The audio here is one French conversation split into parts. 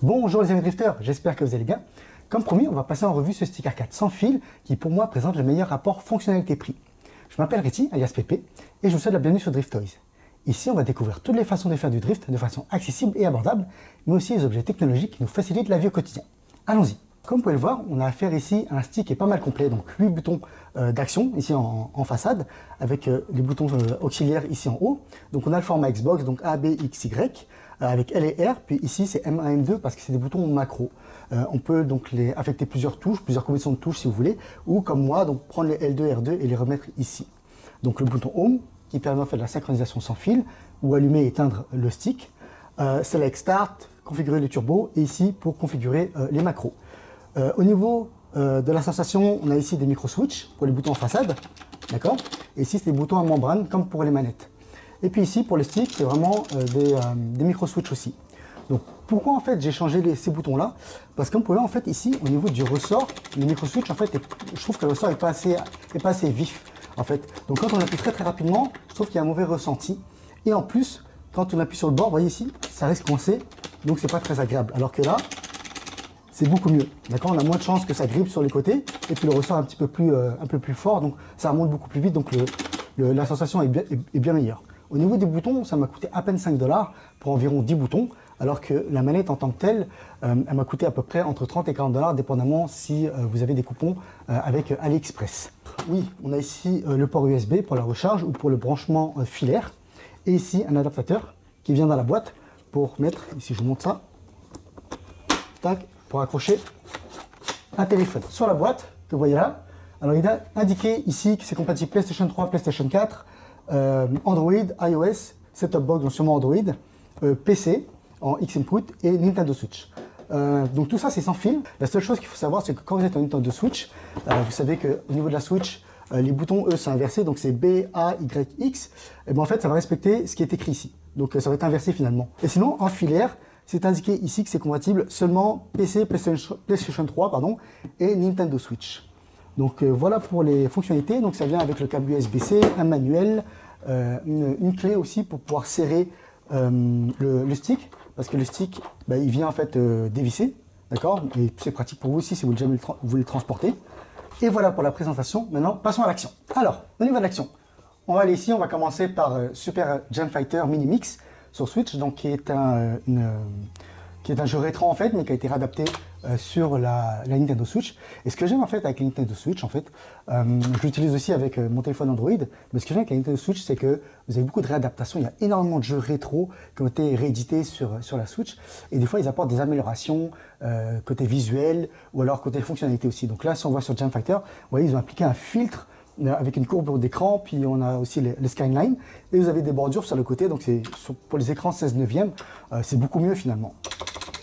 Bonjour les amis drifters, j'espère que vous allez bien. Comme promis, on va passer en revue ce stick arcade sans fil qui pour moi présente le meilleur rapport fonctionnalité-prix. Je m'appelle Réti, alias Pépé, et je vous souhaite la bienvenue sur Drift Toys. Ici, on va découvrir toutes les façons de faire du drift de façon accessible et abordable, mais aussi les objets technologiques qui nous facilitent la vie au quotidien. Allons-y. Comme vous pouvez le voir, on a affaire ici à un stick qui est pas mal complet, donc 8 boutons d'action ici en façade, avec les boutons auxiliaires ici en haut. Donc on a le format Xbox, donc A, B, X, Y, avec L et R, puis ici c'est M1, M2 parce que c'est des boutons macro. On peut donc les affecter plusieurs touches, plusieurs combinaisons de touches si vous voulez, ou comme moi, donc prendre les L2, R2 et les remettre ici. Donc le bouton Home qui permet en fait de la synchronisation sans fil, ou allumer et éteindre le stick. Select Start, configurer le turbo, et ici pour configurer les macros. Au niveau de la sensation, on a ici des micro-switches pour les boutons en façade, d'accord. Et ici, c'est des boutons à membrane, comme pour les manettes. Et puis ici, pour le stick, c'est vraiment des micro-switches aussi. Donc, pourquoi en fait j'ai changé ces boutons-là? Parce que comme vous pouvez voir, en fait, ici, au niveau du ressort, le micro-switch, en fait, je trouve que le ressort n'est pas assez vif, en fait. Donc, quand on appuie très rapidement, je trouve qu'il y a un mauvais ressenti. Et en plus, quand on appuie sur le bord, vous voyez ici, ça reste coincé, donc c'est pas très agréable. Alors que là, c'est beaucoup mieux. D'accord, on a moins de chances que ça grippe sur les côtés et puis le ressort est un peu plus fort, donc ça remonte beaucoup plus vite, donc la sensation est bien meilleure. Au niveau des boutons, ça m'a coûté à peine 5 $ pour environ 10 boutons, alors que la manette en tant que telle, elle m'a coûté à peu près entre 30 et 40 $, dépendamment si vous avez des coupons avec AliExpress. Oui, on a ici le port USB pour la recharge ou pour le branchement filaire, et ici un adaptateur qui vient dans la boîte pour mettre, ici je vous montre ça, tac, pour accrocher un téléphone sur la boîte que vous voyez là. Alors il a indiqué ici que c'est compatible PlayStation 3, PlayStation 4, Android, iOS, set-top box, donc sûrement Android, PC en X-Input et Nintendo Switch. Donc tout ça c'est sans fil. La seule chose qu'il faut savoir, c'est que quand vous êtes en Nintendo Switch, vous savez qu'au niveau de la Switch, les boutons eux c'est inversé, donc c'est B, A, Y, X. Et bien en fait ça va respecter ce qui est écrit ici. Donc ça va être inversé finalement. Et sinon en filaire, c'est indiqué ici que c'est compatible seulement PC, PlayStation 3 pardon, et Nintendo Switch. Donc voilà pour les fonctionnalités. Donc ça vient avec le câble USB-C, un manuel, une clé aussi pour pouvoir serrer le stick, parce que le stick, il vient en fait dévisser, d'accord. Et c'est pratique pour vous aussi si vous voulez le transporter. Et voilà pour la présentation. Maintenant, passons à l'action. Alors, au niveau de l'action, on va aller ici. On va commencer par Super Jam Fighter Mini Mix sur Switch, donc qui est un jeu rétro en fait, mais qui a été réadapté sur la Nintendo Switch. Et ce que j'aime en fait avec la Nintendo Switch, en fait, je l'utilise aussi avec mon téléphone Android, mais ce que j'aime avec la Nintendo Switch, c'est que vous avez beaucoup de réadaptations. Il y a énormément de jeux rétro qui ont été réédités sur la Switch, et des fois ils apportent des améliorations côté visuel ou alors côté fonctionnalité aussi. Donc là, si on voit sur Jam Fighter, vous voyez, ils ont appliqué un filtre avec une courbe d'écran, puis on a aussi le skyline, et vous avez des bordures sur le côté, donc c'est pour les écrans 16/9, c'est beaucoup mieux finalement,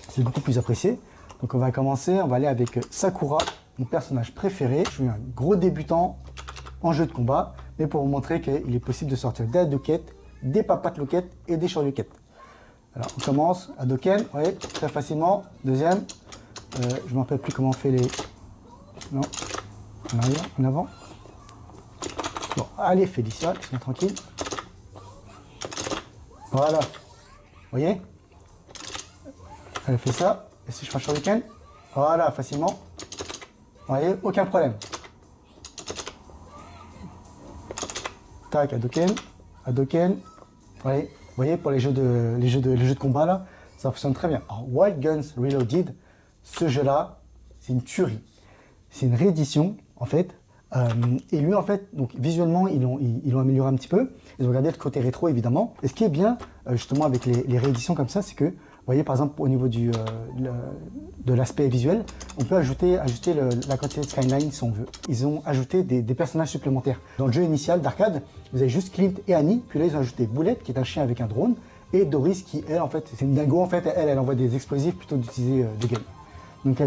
c'est beaucoup plus apprécié. Donc on va commencer, on va aller avec Sakura, mon personnage préféré. Je suis un gros débutant en jeu de combat, mais pour vous montrer qu'il est possible de sortir des Hadouken, des papates loquettes et des shoryukens. Alors on commence, Hadouken, oui, très facilement. Deuxième, je ne me rappelle plus comment on fait les... Non, en arrière, en avant. Bon, allez Félicia, laisse-moi tranquille. Voilà, vous voyez? Elle fait ça, et si je fais un shoryuken, voilà, facilement. Vous voyez, aucun problème. Tac, Hadouken. Vous voyez, pour les jeux de combat là, ça fonctionne très bien. Alors, Wild Guns Reloaded, ce jeu-là, c'est une tuerie. C'est une réédition, en fait. Et lui, en fait, donc visuellement, ils l'ont amélioré un petit peu. Ils ont gardé le côté rétro, évidemment. Et ce qui est bien, justement, avec les rééditions comme ça, c'est que, vous voyez, par exemple, au niveau de l'aspect visuel, on peut ajuster la quantité de skyline si on veut. Ils ont ajouté des personnages supplémentaires. Dans le jeu initial d'arcade, vous avez juste Clint et Annie, puis là, ils ont ajouté Boulette, qui est un chien avec un drone, et Doris, qui, elle, en fait, c'est une dingo, en fait, elle envoie des explosifs plutôt d'utiliser des guns. Donc,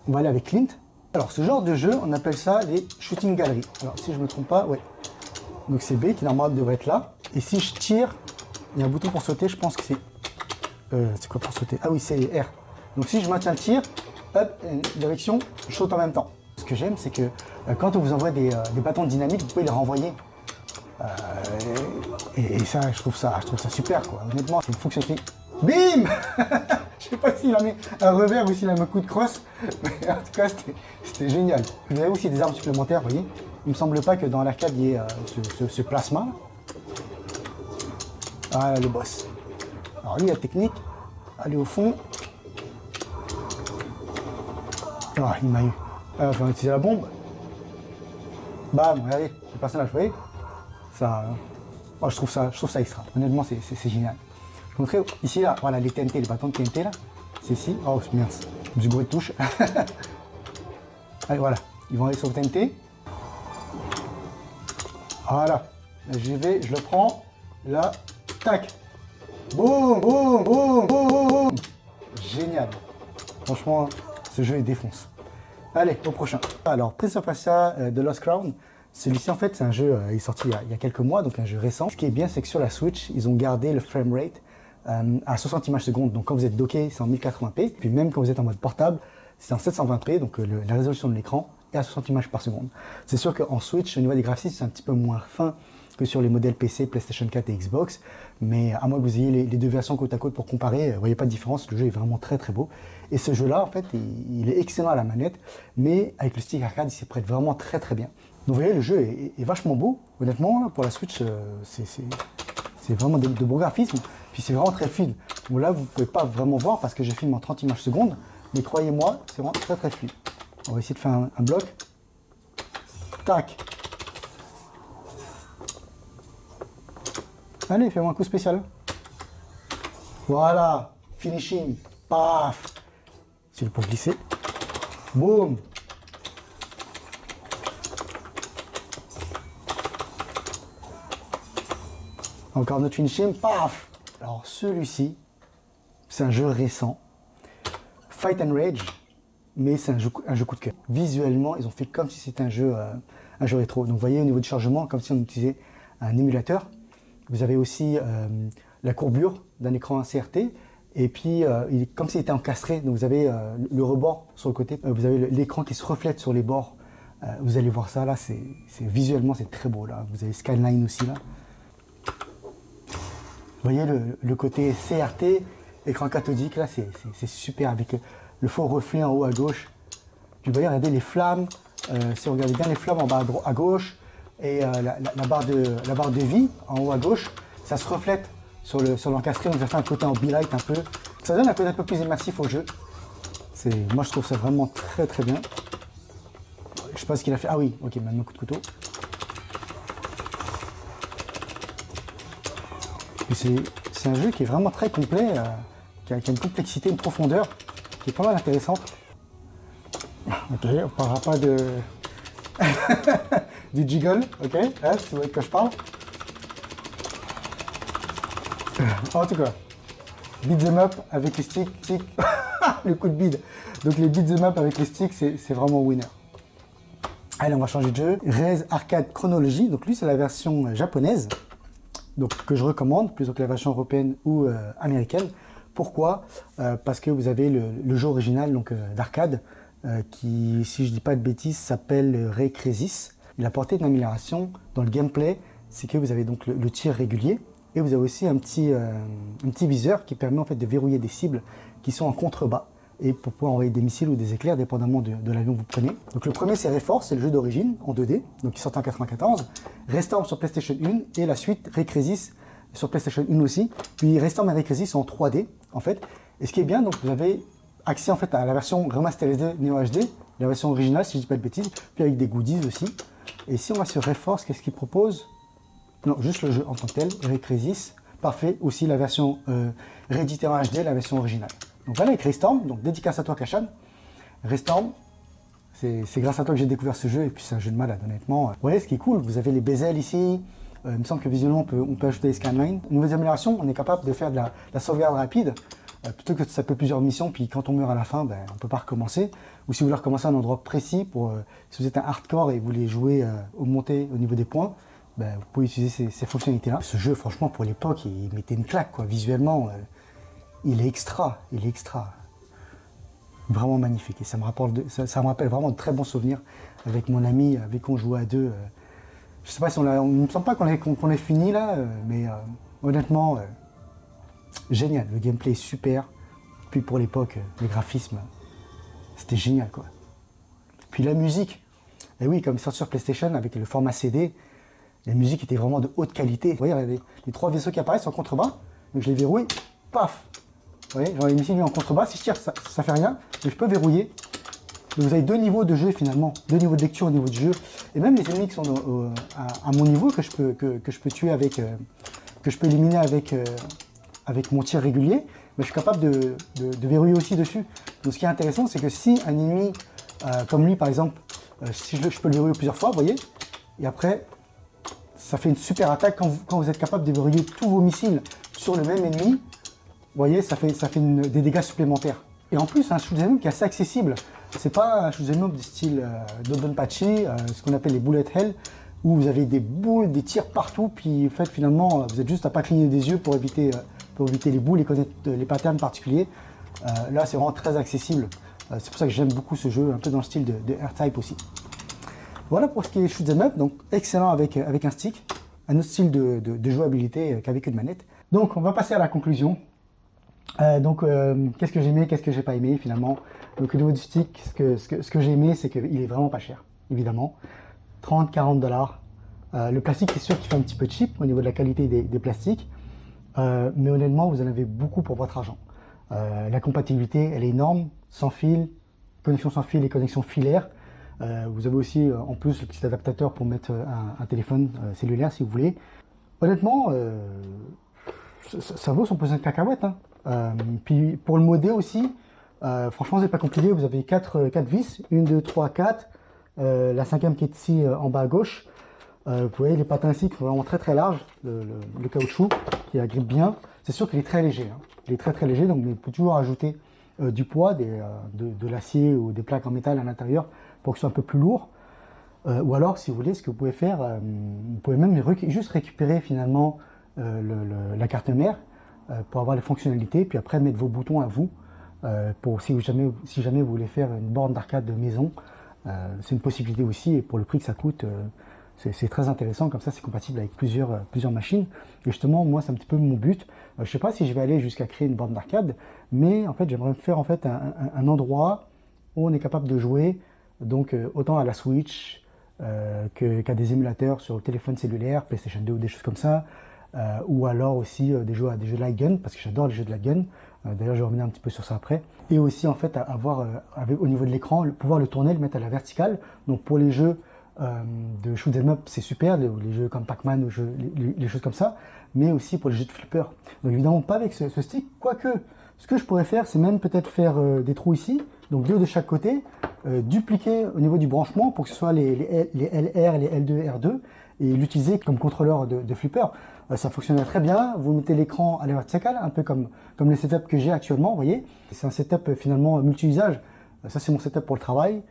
on va aller avec Clint. Alors, ce genre de jeu, on appelle ça les shooting gallery. Alors, si je ne me trompe pas, ouais. Donc, c'est B qui, normalement, devrait être là. Et si je tire, il y a un bouton pour sauter, je pense que c'est... c'est quoi pour sauter? Ah oui, c'est R. Donc, si je maintiens le tir, hop, direction, je saute en même temps. Ce que j'aime, c'est que quand on vous envoie des bâtons de dynamite, vous pouvez les renvoyer. Et ça, je trouve ça super, quoi. Honnêtement, c'est une fonctionnalité. Bim Je sais pas s'il a mis un revers ou s'il a mis un coup de crosse, mais en tout cas, c'était génial. Vous avez aussi des armes supplémentaires, vous voyez. Il me semble pas que dans l'arcade, il y ait ce plasma. Voilà le boss. Alors lui, la technique, aller au fond. Ah, il m'a eu. Alors, je vais utiliser la bombe. Bam, regardez, le personnage, vous voyez. Ça, je trouve ça extra. Honnêtement, c'est génial. Je vous montrer ici, là, voilà, les TNT, les bâtons de TNT, là. C'est ici. Oh, c'est mince. Du bruit de touche. Allez, voilà. Ils vont aller sur le TNT. Voilà. Là, j'y vais, je le prends. Là, tac. Boum, boum, boum, boum, boum. Génial. Franchement, ce jeu, il défonce. Allez, au prochain. Alors, Prince of Persia The Lost Crown. Celui-ci, en fait, c'est un jeu, il est sorti il y a quelques mois, donc un jeu récent. Ce qui est bien, c'est que sur la Switch, ils ont gardé le framerate à 60 images secondes. Donc, quand vous êtes docké, c'est en 1080p. Puis même quand vous êtes en mode portable, c'est en 720p, donc la résolution de l'écran est à 60 images par seconde. C'est sûr qu'en Switch, au niveau des graphismes, c'est un petit peu moins fin que sur les modèles PC, PlayStation 4 et Xbox. Mais à moins que vous ayez les deux versions côte à côte pour comparer, vous voyez pas de différence. Le jeu est vraiment très très beau. Et ce jeu-là, en fait, il est excellent à la manette, mais avec le stick arcade, il s'y prête vraiment très très bien. Donc vous voyez, le jeu est vachement beau. Honnêtement, là, pour la Switch, c'est vraiment de beaux graphismes. Puis c'est vraiment très fluide. Bon, là, vous ne pouvez pas vraiment voir parce que je filme en 30 images secondes. Mais croyez-moi, c'est vraiment très très fluide. On va essayer de faire un bloc. Tac. Allez, fais-moi un coup spécial. Voilà. Finishing. Paf. C'est pour glisser. Boum. Encore notre finishing, paf. Alors celui-ci, c'est un jeu récent, Fight and Rage, mais c'est un jeu coup de cœur. Visuellement, ils ont fait comme si c'était un jeu rétro. Donc vous voyez au niveau du chargement, comme si on utilisait un émulateur. Vous avez aussi la courbure d'un écran CRT, et puis il est comme s'il était encastré. Donc vous avez le rebord sur le côté, vous avez l'écran qui se reflète sur les bords. Vous allez voir ça là, visuellement c'est très beau là. Vous avez Skyline aussi là. Vous voyez le côté CRT, écran cathodique, là c'est super avec le faux reflet en haut à gauche. Puis vous voyez, regardez les flammes, si vous regardez bien les flammes en bas à gauche et la barre de vie en haut à gauche, ça se reflète sur l'encastré, donc ça fait un côté en be-light un peu. Ça donne un côté un peu plus immersif au jeu. Moi je trouve ça vraiment très très bien. Je sais pas ce qu'il a fait. Ah oui, ok, maintenant coup de couteau. C'est un jeu qui est vraiment très complet, qui a une complexité, une profondeur qui est pas mal intéressante. Ok, on parlera pas de du jiggle, ok, hein, c'est vrai que je parle. En tout cas, beat'em up avec les sticks, le coup de bide. Donc les beat'em up avec les sticks, c'est vraiment winner. Allez, on va changer de jeu. Rez Arcade Chronology, donc lui c'est la version japonaise. Donc, que je recommande, plutôt que la version européenne ou américaine. Pourquoi parce que vous avez le jeu original d'arcade qui, si je ne dis pas de bêtises, s'appelle Ray Crasis. Il a apporté une amélioration dans le gameplay, c'est que vous avez donc le tir régulier et vous avez aussi un petit viseur qui permet en fait de verrouiller des cibles qui sont en contrebas et pour pouvoir envoyer des missiles ou des éclairs dépendamment de l'avion que vous prenez. Donc le premier c'est Reforce, c'est le jeu d'origine en 2D, donc qui sort en 94, Restorm sur PlayStation 1 et la suite Ray Crasis sur PlayStation 1 aussi, puis Restorm et Ray Crasis en 3D en fait. Et ce qui est bien, donc vous avez accès en fait à la version remasterisée Neo HD, la version originale si je dis pas de bêtises, puis avec des goodies aussi. Et si on va sur Reforce, qu'est-ce qu'il propose? Non, juste le jeu en tant que tel, Ray Crasis, parfait, aussi la version rééditée en HD, la version originale. Donc voilà avec Restorm, donc dédicace à toi Kashan. Restorm, c'est grâce à toi que j'ai découvert ce jeu et puis c'est un jeu de malade honnêtement. Vous voyez ce qui est cool, vous avez les bezels ici, il me semble que visuellement on peut ajouter des scanlines. Nouvelles améliorations, on est capable de faire de la sauvegarde rapide, plutôt que de taper plusieurs missions puis quand on meurt à la fin, on ne peut pas recommencer. Ou si vous voulez recommencer à un endroit précis, si vous êtes un hardcore et vous voulez jouer monter au niveau des points, vous pouvez utiliser ces fonctionnalités là. Ce jeu franchement pour l'époque il mettait une claque quoi, visuellement. Il est extra. Vraiment magnifique. Et ça me rappelle vraiment de très bons souvenirs avec mon ami, avec qui on jouait à deux. Je sais pas si on ne me semble pas qu'on ait fini là, mais honnêtement, génial. Le gameplay est super. Puis pour l'époque, les graphismes, c'était génial quoi. Puis la musique, et oui, comme sorti sur PlayStation avec le format CD, la musique était vraiment de haute qualité. Vous voyez, regardez, les 3 vaisseaux qui apparaissent en contrebas, donc je les verrouille, paf. Vous voyez, j'en ai mis en contrebas, si je tire, ça fait rien, mais je peux verrouiller. Donc vous avez 2 niveaux de jeu finalement, 2 niveaux de lecture au niveau du jeu, et même les ennemis qui sont à mon niveau que je peux tuer avec, que je peux éliminer avec mon tir régulier, mais je suis capable de verrouiller aussi dessus. Donc ce qui est intéressant, c'est que si un ennemi comme lui par exemple, si je peux le verrouiller plusieurs fois, vous voyez, et après ça fait une super attaque quand vous êtes capable de verrouiller tous vos missiles sur le même ennemi, vous voyez, ça fait des dégâts supplémentaires. Et en plus, un shoot'em up qui est assez accessible. C'est pas un shoot'em up du style Dodonpachi, ce qu'on appelle les bullet hell, où vous avez des boules, des tirs partout, puis en fait, finalement, vous êtes juste à pas cligner des yeux pour éviter les boules et connaître les patterns particuliers. Là, c'est vraiment très accessible. C'est pour ça que j'aime beaucoup ce jeu, un peu dans le style de R-Type aussi. Voilà pour ce qui est shoot'em up, donc excellent avec un stick, un autre style de jouabilité qu'avec une manette. Donc, on va passer à la conclusion. Qu'est-ce que j'ai aimé, qu'est-ce que j'ai pas aimé finalement. Donc au niveau du stick, ce que j'ai aimé, c'est qu'il est vraiment pas cher, évidemment. 30-40$. Le plastique, c'est sûr qu'il fait un petit peu cheap au niveau de la qualité des plastiques. Mais honnêtement, vous en avez beaucoup pour votre argent. La compatibilité, elle est énorme, sans fil, connexion sans fil et connexion filaire. Vous avez aussi en plus le petit adaptateur pour mettre un téléphone cellulaire si vous voulez. Honnêtement, ça vaut son pesant de cacahuètes. Hein. Puis pour le modé aussi, franchement c'est pas compliqué, vous avez 4 vis, 1, 2, 3, 4, la 5e qui est ici en bas à gauche. Vous voyez les patins ici qui sont vraiment très très larges, le caoutchouc qui agrippe bien. C'est sûr qu'il est très léger, hein. Il est très très léger, donc on peut toujours ajouter du poids, de l'acier ou des plaques en métal à l'intérieur pour que ce soit un peu plus lourd. Ou alors si vous voulez, ce que vous pouvez faire, vous pouvez même juste récupérer finalement la carte mère pour avoir les fonctionnalités, puis après mettre vos boutons à vous, pour si jamais vous voulez faire une borne d'arcade de maison, c'est une possibilité aussi, et pour le prix que ça coûte, c'est très intéressant, comme ça c'est compatible avec plusieurs machines, et justement moi c'est un petit peu mon but. Je ne sais pas si je vais aller jusqu'à créer une borne d'arcade, mais en fait j'aimerais faire en fait un endroit où on est capable de jouer, donc autant à la Switch qu'à des émulateurs sur le téléphone cellulaire, PlayStation 2 ou des choses comme ça, ou alors aussi des jeux de light gun, parce que j'adore les jeux de light gun. D'ailleurs, je vais revenir un petit peu sur ça après. Et aussi, en fait, avoir au niveau de l'écran, pouvoir le tourner, le mettre à la verticale. Donc, pour les jeux de shoot'em up, c'est super, les jeux comme Pac-Man ou les choses comme ça, mais aussi pour les jeux de flipper. Donc, évidemment, pas avec ce stick, quoique, ce que je pourrais faire, c'est même peut-être faire des trous ici, donc 2 de chaque côté, dupliquer au niveau du branchement pour que ce soit les LR, les L2 et R2, et l'utiliser comme contrôleur de flipper. Ça fonctionnerait très bien, vous mettez l'écran à la verticale, un peu comme le setup que j'ai actuellement, vous voyez. C'est un setup finalement multi-usage. Ça c'est mon setup pour le travail,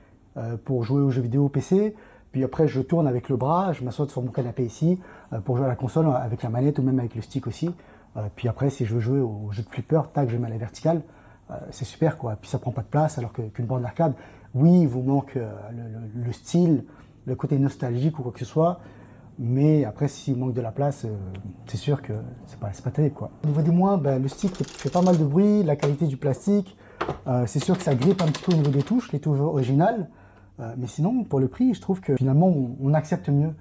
pour jouer aux jeux vidéo PC, puis après je tourne avec le bras, je m'assois sur mon canapé ici, pour jouer à la console avec la manette ou même avec le stick aussi. Puis après si je veux jouer aux jeux de flipper, tac, je mets à la verticale, c'est super quoi, puis ça prend pas de place, alors qu'une borne d'arcade, oui, il vous manque le style, le côté nostalgique ou quoi que ce soit, mais après, s'il manque de la place, c'est sûr que c'est pas terrible, quoi. Au niveau des moins, le stick fait pas mal de bruit, la qualité du plastique, c'est sûr que ça grippe un petit peu au niveau des touches, les touches originales, mais sinon, pour le prix, je trouve que finalement, on accepte mieux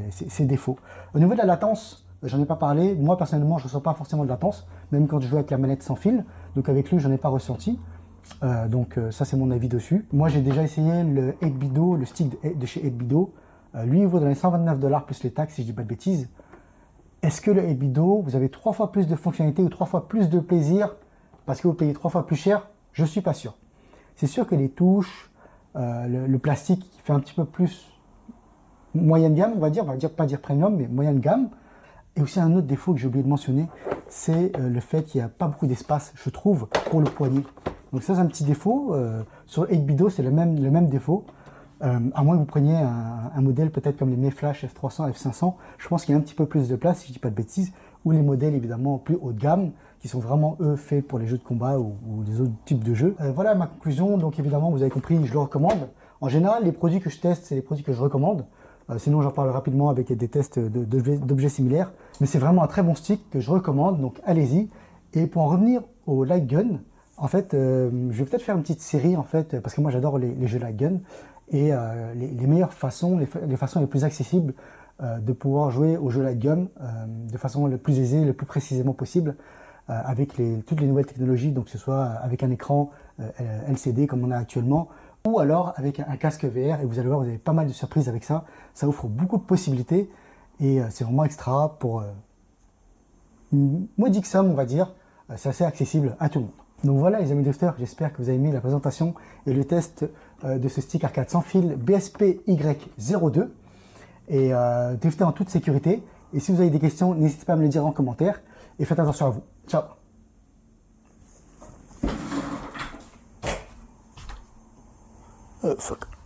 ces défauts. Au niveau de la latence, j'en ai pas parlé, moi personnellement, je ne ressens pas forcément de latence, même quand je joue avec la manette sans fil, donc avec lui, j'en ai pas ressenti. Ça, c'est mon avis dessus. Moi, j'ai déjà essayé le 8BitDo, le stick de chez 8BitDo. Lui, il vaut dans les 129$ plus les taxes, si je dis pas de bêtises. Est-ce que le 8BitDo, vous avez 3 fois plus de fonctionnalités ou 3 fois plus de plaisir parce que vous payez 3 fois plus cher? Je suis pas sûr. C'est sûr que les touches, le plastique qui fait un petit peu plus moyenne gamme, on va dire pas dire premium, mais moyenne gamme. Et aussi un autre défaut que j'ai oublié de mentionner, c'est le fait qu'il n'y a pas beaucoup d'espace, je trouve, pour le poignet. Donc ça, c'est un petit défaut. Sur 8BitDo, c'est le même défaut. À moins que vous preniez un modèle peut-être comme les Meflash F300, F500, je pense qu'il y a un petit peu plus de place, si je ne dis pas de bêtises, ou les modèles évidemment plus haut de gamme, qui sont vraiment eux faits pour les jeux de combat ou les autres types de jeux. Voilà ma conclusion, donc évidemment vous avez compris, je le recommande. En général, les produits que je teste, c'est les produits que je recommande. Sinon j'en parle rapidement avec des tests d'objets similaires, mais c'est vraiment un très bon stick que je recommande, donc allez-y. Et pour en revenir au light gun, En fait, je vais peut-être faire une petite série, en fait, parce que moi j'adore les jeux light gun, et les meilleures façons, les façons les plus accessibles de pouvoir jouer aux jeux light gun de façon le plus aisée, le plus précisément possible, avec toutes les nouvelles technologies, donc que ce soit avec un écran LCD comme on a actuellement, ou alors avec un casque VR, et vous allez voir, vous avez pas mal de surprises avec ça. Ça offre beaucoup de possibilités, et c'est vraiment extra pour une modique somme, on va dire. C'est assez accessible à tout le monde. Donc voilà les amis drifters, j'espère que vous avez aimé la présentation et le test de ce stick arcade sans fil BSP Y02 et drifter en toute sécurité. Et si vous avez des questions, n'hésitez pas à me le dire en commentaire et faites attention à vous. Ciao. Fuck.